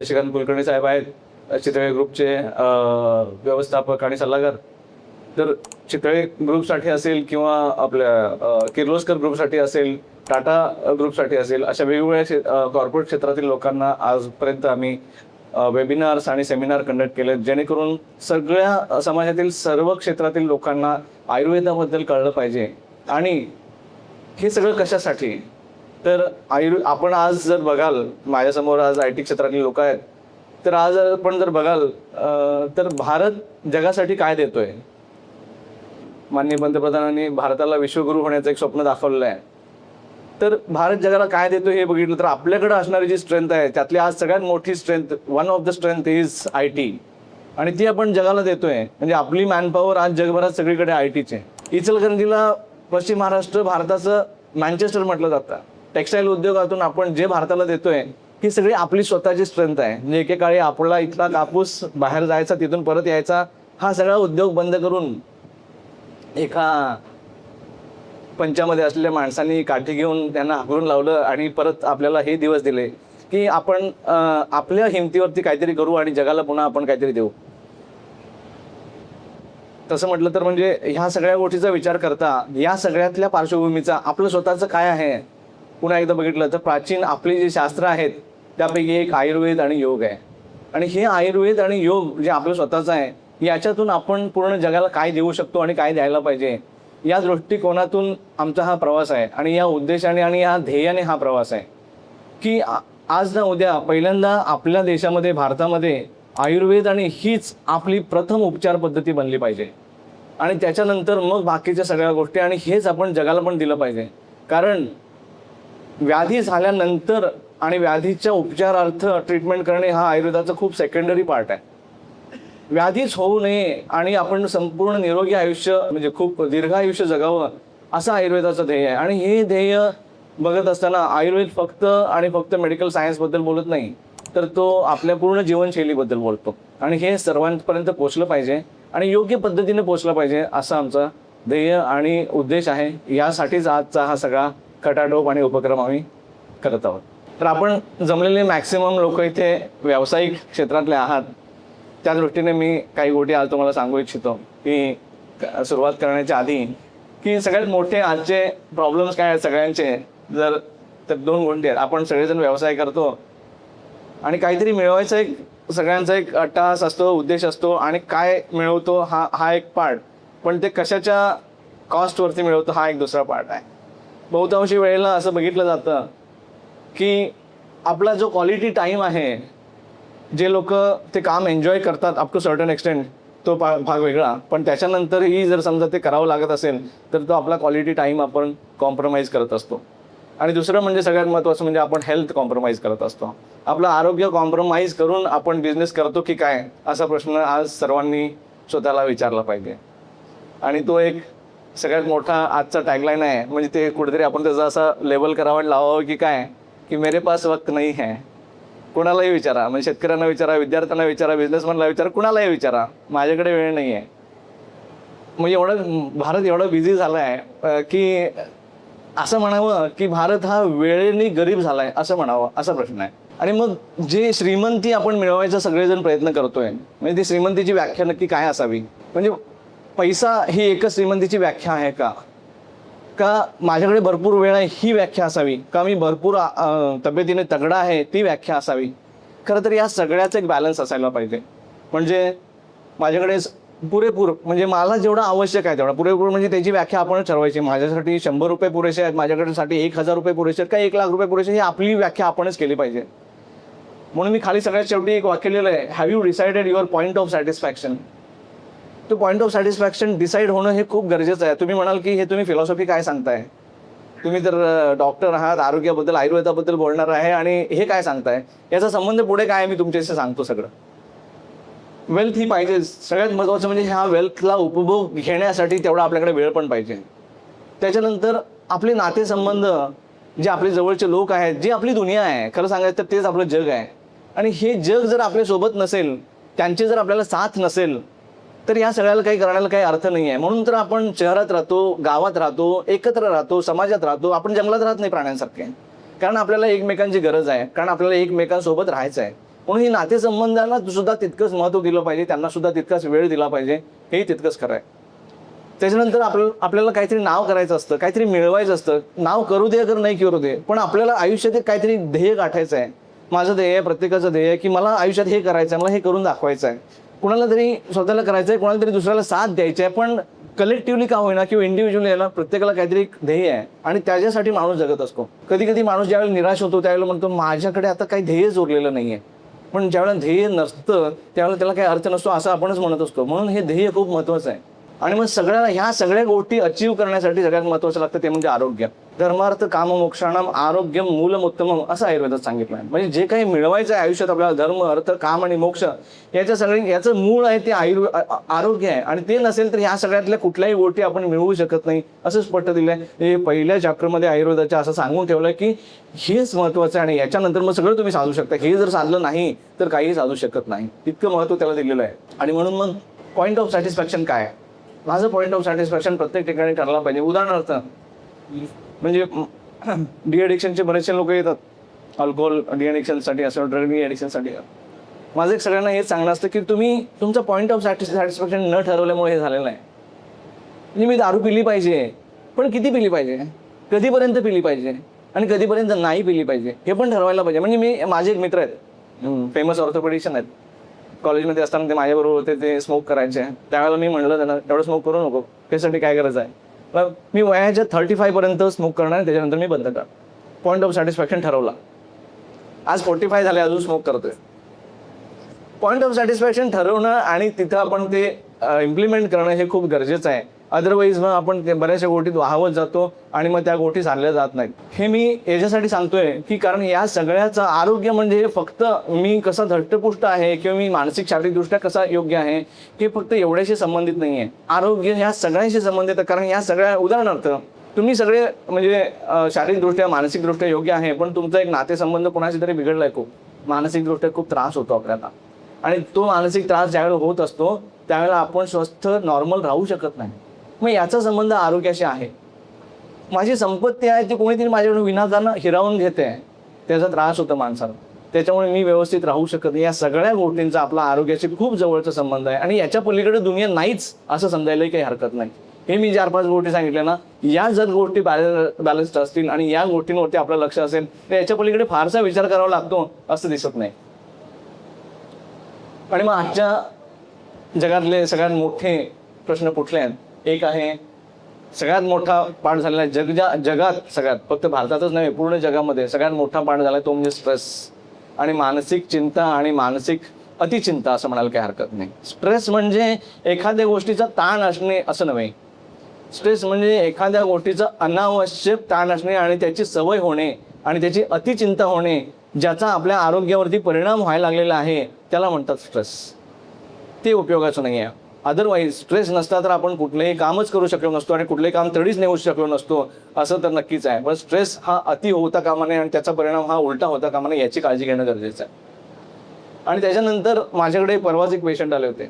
शशिकांत कुलकर्णी साहेब आहेत चितळे ग्रुपचे व्यवस्थापक आणि सल्लागार. तर चितळे ग्रुपसाठी असेल किंवा आपल्या किर्लोस्कर ग्रुपसाठी असेल, टाटा ग्रुपसाठी असेल, अशा वेगवेगळ्या कॉर्पोरेट क्षेत्रातील लोकांना आजपर्यंत आम्ही वेबिनार्स आणि सेमिनार कंडक्ट केले, जेणेकरून सगळ्या समाजातील सर्व क्षेत्रातील लोकांना आयुर्वेदाबद्दल कळलं पाहिजे. आणि हे सगळं कशासाठी, तर आपण आज जर बघाल, माझ्यासमोर आज IT क्षेत्रातील लोक आहेत, तर आज आपण जर बघाल तर भारत जगासाठी काय देतोय. माननीय पंतप्रधानांनी भारताला विश्वगुरू होण्याचं एक स्वप्न दाखवलेलं आहे. तर भारत जगाला काय देतो हे बघितलं तर आपल्याकडे असणारी जी स्ट्रेंथ आहे त्यातली आज सगळ्यात मोठी strength, one of the strength is IT. आणि ती आपण जगाला देतोय. म्हणजे आपली मॅनपॉवर आज जगभरात सगळीकडे ITचे. इचलकरंजीला पश्चिम महाराष्ट्र भारताचं मँचेस्टर म्हटलं जातं. टेक्स्टाईल उद्योगातून आपण जे भारताला देतोय ही सगळी आपली स्वतःची स्ट्रेंथ आहे. म्हणजे एकेकाळी आपला इथला कापूस बाहेर जायचा, तिथून परत यायचा, हा सगळा उद्योग बंद करून एका पंचामध्ये असलेल्या माणसांनी काठी घेऊन त्यांना हाकलून लावलं आणि परत आपल्याला हे दिवस दिले की आपण आपल्या हिमतीवरती काहीतरी करू आणि जगाला पुन्हा आपण काहीतरी देऊ. तसं म्हटलं तर म्हणजे ह्या सगळ्या गोष्टीचा विचार करता, या सगळ्यातल्या पार्श्वभूमीचा आपलं स्वतःचं काय आहे, पुन्हा एकदा बघितलं तर प्राचीन आपली जी शास्त्र आहेत त्यापैकी एक आयुर्वेद आणि योग आहे. आणि हे आयुर्वेद आणि योग जे आपलं स्वतःचं आहे, याच्यातून आपण पूर्ण जगाला काय देऊ शकतो आणि काय द्यायला पाहिजे, या दृष्टिकोनातून आमचा हा प्रवास आहे. आणि या उद्देशाने आणि या ध्येयाने हा प्रवास आहे की आज ना उद्या पहिल्यांदा आपल्या देशामध्ये, भारतामध्ये आयुर्वेद आणि हीच आपली प्रथम उपचार पद्धती बनली पाहिजे. आणि त्याच्यानंतर मग बाकीच्या सगळ्या गोष्टी, आणि हेच आपण जगाला पण दिलं पाहिजे. कारण व्याधी झाल्यानंतर आणि व्याधीच्या उपचारार्थ ट्रीटमेंट करणे हा आयुर्वेदाचा खूप सेकंडरी पार्ट आहे. व्याधीच होऊ नये आणि आपण संपूर्ण निरोगी आयुष्य, म्हणजे खूप दीर्घ आयुष्य जगावं, असं आयुर्वेदाचं ध्येय आहे. आणि हे ध्येय बघत असताना आयुर्वेद फक्त आणि फक्त मेडिकल सायन्सबद्दल बोलत नाही, तर तो आपल्या पूर्ण जीवनशैलीबद्दल बोलतो. आणि हे सर्वांपर्यंत पोचलं पाहिजे आणि योग्य पद्धतीने पोचलं पाहिजे, असं आमचं ध्येय आणि उद्देश आहे. यासाठीच आजचा हा सगळा खटाटोप आणि उपक्रम आम्ही करत आहोत. तर आपण जमलेले मॅक्सिमम लोक इथे व्यावसायिक क्षेत्रातले आहात, त्या दृष्टीने मी काही गोष्टी आज तुम्हाला सांगू इच्छितो की सुरुवात करण्याच्या आधी की सगळ्यात मोठे आजचे प्रॉब्लेम्स काय आहेत सगळ्यांचे, जर तर दोन गोष्टी आहेत. आपण सगळेजण व्यवसाय करतो आणि काहीतरी मिळवायचं एक सगळ्यांचा एक अट्टाहास असतो, उद्देश असतो, आणि काय मिळवतो हा एक पार्ट, पण ते कशाच्या कॉस्टवरती मिळवतो हा एक दुसरा पार्ट आहे. बहुतांशी वेळेला असं बघितलं जातं की आपला जो क्वालिटी टाईम आहे, जे लोक ते काम एन्जॉय करतात अप टू सर्टन एक्सटेंट, तो भाग वेगळा, पण त्याच्यानंतरही जर समजा ते करावं लागत असेल तर तो आपला क्वालिटी टाईम आपण कॉम्प्रोमाइज करत असतो. आणि दुसरं म्हणजे सगळ्यात महत्त्वाचं म्हणजे आपण हेल्थ कॉम्प्रोमाइज करत असतो. आपलं आरोग्य कॉम्प्रोमाइज करून आपण बिझनेस करतो की काय, असा प्रश्न आज सर्वांनी स्वतःला विचारला पाहिजे. आणि तो एक सगळ्यात मोठा आजचा टॅगलाईन आहे. म्हणजे ते कुठेतरी आपण त्याचा असा लेबल करावं लावावं की काय, की मेरे पास वक्त नाही है. कोणालाही विचारा, म्हणजे शेतकऱ्यांना विचारा, विद्यार्थ्यांना विचारा, बिझनेसमॅनला विचारा, कुणालाही विचारा, माझ्याकडे वेळ नाही आहे. म्हणजे भारत एवढा बिझी झाला आहे की असं म्हणावं की भारत हा वेळेने गरीब झाला आहे असं म्हणावं, असा प्रश्न आहे. आणि मग जे श्रीमंती आपण मिळवायचा सगळेजण प्रयत्न करतोय, म्हणजे ती श्रीमंतीची व्याख्या नक्की काय असावी. म्हणजे पैसा ही एकच श्रीमंतीची व्याख्या आहे का माझ्याकडे भरपूर वेळ आहे ही व्याख्या असावी का, मी भरपूर तब्येतीने तगडा आहे ती व्याख्या असावी. खरं तर या सगळ्याचा एक बॅलन्स असायला पाहिजे. म्हणजे माझ्याकडे पुरेपूर, म्हणजे मला जेवढं आवश्यक आहे तेवढा पुरेपूर, म्हणजे त्याची व्याख्या आपण ठरवायची. माझ्यासाठी 100 रुपये पुरेसे आहेत, माझ्याकडे 1000 रुपये पुरेसे आहेत का 1,00,000 रुपये पुरेसे, ही आपली व्याख्या आपणच केली पाहिजे. म्हणून मी खाली सगळ्यात शेवटी एक वाक्य लिहिलं आहे, have you decided your point of satisfaction. तो पॉईंट ऑफ सॅटिस्फॅक्शन डिसाईड होणं हे खूप गरजेचं आहे. तुम्ही म्हणाल की हे तुम्ही फिलॉसॉफी काय सांगताय, तुम्ही तर डॉक्टर आहात, आरोग्याबद्दल आयुर्वेदाबद्दल बोलणार आहे आणि हे काय सांगताय, याचा संबंध पुढे काय मी तुमच्याशी सांगतो. सगळं वेल्थ ही पाहिजे. सगळ्यात महत्त्वाचं म्हणजे ह्या वेल्थला उपभोग घेण्यासाठी तेवढा आपल्याकडे वेळ पण पाहिजे. त्याच्यानंतर आपले नातेसंबंध, जे आपले जवळचे लोक आहेत, जी आपली दुनिया आहे, खरं सांगायचं तर तेच आपलं जग आहे. आणि हे जग जर आपल्यासोबत नसेल, त्यांची जर आपल्याला साथ नसेल, तर या सगळ्याला काही करण्याला काही अर्थ नाही आहे. म्हणून तर आपण शहरात राहतो, गावात राहतो, एकत्र राहतो, समाजात राहतो. आपण जंगलात राहत नाही प्राण्यांसारखे, कारण आपल्याला एकमेकांची गरज आहे, कारण आपल्याला एकमेकांसोबत राहायचं आहे. म्हणून ही नातेसंबंधांना सुद्धा तितकंच महत्त्व दिलं पाहिजे, त्यांना सुद्धा तितकाच वेळ दिला पाहिजे, हेही तितकंच खरं आहे. त्याच्यानंतर आपल्याला काहीतरी नाव करायचं असतं, काहीतरी मिळवायचं असतं. नाव करू दे अगर नाही करू दे, पण आपल्याला आयुष्यात एक काहीतरी ध्येय गाठायचं आहे. माझं ध्येय आहे, प्रत्येकाचं ध्येय आहे की मला आयुष्यात हे करायचं आहे, मला हे करून दाखवायचं आहे. कुणाला तरी स्वतःला करायचं आहे, कुणाला तरी दुसऱ्याला साथ द्यायची आहे, पण कलेक्टिव्हली का होईना किंवा इंडिव्हिज्युअली याला प्रत्येकाला काहीतरी एक ध्येय आहे आणि त्याच्यासाठी माणूस जगत असतो. कधी कधी माणूस ज्यावेळेला निराश होतो त्यावेळेला म्हणतो माझ्याकडे आता काही ध्येयच उरलेलं नाही आहे. पण ज्यावेळेला ध्येय नसतं त्यावेळेला त्याला काही अर्थ नसतो असं आपणच म्हणत असतो. म्हणून हे ध्येय खूप महत्त्वाचं आहे. आणि मग ह्या सगळ्या गोष्टी अचीव करण्यासाठी सगळ्यात महत्त्वाचं लागतं ते म्हणजे आरोग्य. धर्मार्थ काम मोक्षाणाम आरोग्यम मूलमुत्तमम असं आयुर्वेदात सांगितलं आहे. म्हणजे जे काही मिळवायचं आहे आयुष्यात आपल्याला, धर्म अर्थ काम आणि मोक्ष, याचं मूळ आहे ते आरोग्य आहे. आणि ते नसेल तर ह्या सगळ्यातल्या कुठल्याही गोष्टी आपण मिळवू शकत नाही असं स्पष्ट दिलं आहे. हे पहिल्या चॅप्टरमध्ये आयुर्वेदाच्या असं सांगून ठेवलं की हेच महत्त्वाचं आहे आणि याच्यानंतर मग सगळं तुम्ही साधू शकता. हे जर साधलं नाही तर काही साधू शकत नाही, इतकं महत्त्व त्याला दिलेलं आहे. आणि म्हणून मग पॉईंट ऑफ सॅटिस्फॅक्शन काय आहे? माझं पॉईंट ऑफ सॅटिस्फॅक्शन प्रत्येक ठिकाणी ठरला पाहिजे. उदाहरणार्थ म्हणजे डी ॲडिक्शनचे बरेचसे लोक येतात, अल्कोहोल डी ॲडिक्शनसाठी असं, ड्रग डी ॲडिक्शनसाठी. माझं एक सगळ्यांना हेच सांगणं असतं की तुम्ही तुमचं पॉईंट ऑफ सॅटिस्फॅक्शन न ठरवल्यामुळे हे झालेलं आहे. म्हणजे मी दारू पिली पाहिजे, पण किती पिली पाहिजे, कधीपर्यंत पिली पाहिजे आणि कधीपर्यंत नाही पिली पाहिजे हे पण ठरवायला पाहिजे. म्हणजे माझे एक मित्र आहेत, फेमस ऑर्थोपेडिशियन आहेत. कॉलेजमध्ये असताना ते माझ्याबरोबर होते, ते स्मोक करायचे. त्यावेळेला मी म्हणलं त्यांना एवढं स्मोक करू नको, त्यासाठी काय करायचं आहे. मग मी वयाच्या 35 पर्यंत स्मोक करणार, त्याच्यानंतर मी बंद करणार. पॉईंट ऑफ सॅटिस्फॅक्शन ठरवला. आज 45 झाले, अजून स्मोक करतोय. पॉईंट ऑफ सॅटिस्फॅक्शन ठरवणं आणि तिथं आपण ते इम्प्लिमेंट करणं हे खूप गरजेचं आहे. अदरवाईज मग आपण बऱ्याचशा गोष्टीत वाहवत जातो आणि मग त्या गोष्टी चालल्या जात नाहीत. हे मी याच्यासाठी सांगतोय की कारण या सगळ्याचं आरोग्य म्हणजे फक्त मी कसा धष्टपुष्ट आहे किंवा मी मानसिक शारीरिकदृष्ट्या कसा योग्य आहे हे फक्त एवढ्याशी संबंधित नाही आहे. आरोग्य ह्या सगळ्याशी संबंधित आहे. कारण या सगळ्या, उदाहरणार्थ तुम्ही सगळे म्हणजे शारीरिकदृष्ट्या मानसिकदृष्ट्या योग्य आहे, पण तुमचा एक नातेसंबंध कोणाशी तरी बिघडलाय, खूप मानसिकदृष्ट्या खूप त्रास होतो आपल्याला. आणि तो मानसिक त्रास ज्यावेळेला होत असतो त्यावेळेला आपण स्वस्थ नॉर्मल राहू शकत नाही. मग याचा संबंध आरोग्याशी आहे. माझी संपत्ती आहे ती कोणीतरी माझ्याकडून विनाकारण हिरावून घेते, त्याचा त्रास होतो माणसाला, त्याच्यामुळे मी व्यवस्थित राहू शकत नाही. या सगळ्या गोष्टींचा आपला आरोग्याशी खूप जवळचा संबंध आहे आणि याच्या पलीकडे दुनिया नाहीच असं समजायलाही काही हरकत नाही. हे मी 4-5 गोष्टी सांगितल्या ना, या जर गोष्टी बॅलन्स्ड असतील आणि या गोष्टींवरती आपलं लक्ष असेल तर याच्या पलीकडे फारसा विचार करावा लागतो असं दिसत नाही. आणि मग आजच्या जगातले सगळ्यात मोठे प्रश्न कुठले आहेत? एक आहे सगळ्यात मोठा पाठ झालेला आहे जगात, सगळ्यात, फक्त भारतातच नाही पूर्ण जगामध्ये सगळ्यात मोठा पाठ झाला तो म्हणजे स्ट्रेस आणि मानसिक चिंता आणि मानसिक अतिचिंता असं म्हणायला काही हरकत नाही. स्ट्रेस म्हणजे एखाद्या गोष्टीचा ताण असणे असं नव्हे. स्ट्रेस म्हणजे एखाद्या गोष्टीचा अनावश्यक ताण असणे आणि त्याची सवय होणे आणि त्याची अतिचिंता होणे ज्याचा आपल्या आरोग्यावरती परिणाम व्हायला लागलेला आहे त्याला म्हणतात स्ट्रेस. ते उपयोगाचं नाही आहे. अदरवाईज स्ट्रेस नसता तर आपण कुठलंही कामच करू शकलो नसतो आणि कुठलंही काम तडीच नेऊ शकलो नसतो असं तर नक्कीच आहे. पण स्ट्रेस हा अति होता कामा नये आणि त्याचा परिणाम हा उलटा होता कामा नये याची काळजी घेणं गरजेचं आहे. आणि त्याच्यानंतर माझ्याकडे परवाच एक पेशंट आले होते.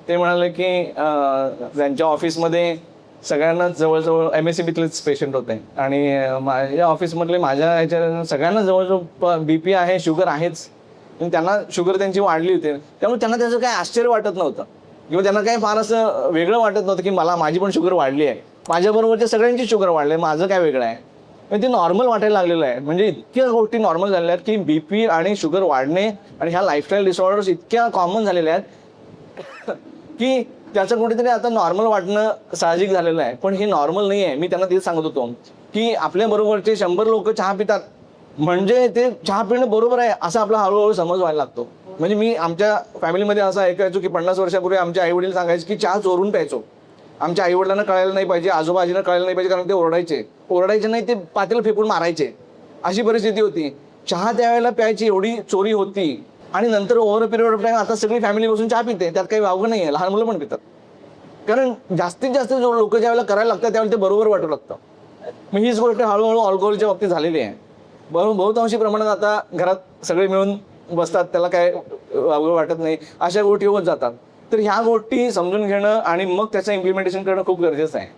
ते म्हणाले की त्यांच्या ऑफिसमध्ये सगळ्यांनाच जवळजवळ MSCBतलेच पेशंट होते आणि माझ्या ऑफिसमधले माझ्या ह्याच्या सगळ्यांना जवळजवळ BP आहे, शुगर आहेच. त्यांना शुगर त्यांची वाढली होती, त्यामुळे त्यांना त्याचं काही आश्चर्य वाटत नव्हतं किंवा त्यांना काही फार असं वेगळं वाटत नव्हतं की माझी पण शुगर वाढली आहे, माझ्याबरोबरच्या सगळ्यांची शुगर वाढली आहे, माझं काय वेगळं आहे. पण ते नॉर्मल वाटायला लागलेलं आहे. म्हणजे इतक्या गोष्टी नॉर्मल झालेल्या आहेत की BP आणि शुगर वाढणे आणि ह्या लाईफस्टाईल डिसऑर्डर्स इतक्या कॉमन झालेल्या आहेत की त्याचं कुठेतरी आता नॉर्मल वाटणं साहजिक झालेलं आहे. पण हे नॉर्मल नाही आहे. मी त्यांना तेच सांगत होतो की आपल्याबरोबरचे 100 लोक चहा पितात म्हणजे ते चहा पिणं बरोबर आहे असं आपला हळूहळू समज व्हायला लागतो. म्हणजे मी आमच्या फॅमिलीमध्ये असं ऐकायचो की 50 वर्षापूर्वी आमचे आईवडील सांगायचे की चहा चोरून प्यायचो. आमच्या आईवडिलांना कळायला नाही पाहिजे, आजोबाजींना कळायला नाही पाहिजे, कारण ते ओरडायचे नाही, ते पातेलं फेकून मारायचे, अशी परिस्थिती होती. चहा त्यावेळेला प्यायची एवढी चोरी होती. आणि नंतर over a period of time आता सगळी फॅमिली बसून चहा पिते, त्यात काही वावगं नाही आहे. लहान मुलं पण पितात, कारण जास्तीत जास्त लोक ज्यावेळेला करायला लागतात त्यावेळेला ते बरोबर वाटू लागतं. मग हीच गोष्ट हळूहळू अल्कोहोलच्या बाबतीत झालेली आहे. बहुतांशी प्रमाणात आता घरात सगळे मिळून बसतात, त्याला काय वावगं वाटत नाही, अशा गोष्टी होत जातात. तर ह्या गोष्टी समजून घेणं आणि मग त्याचं इम्प्लिमेंटेशन करणं खूप गरजेचं आहे.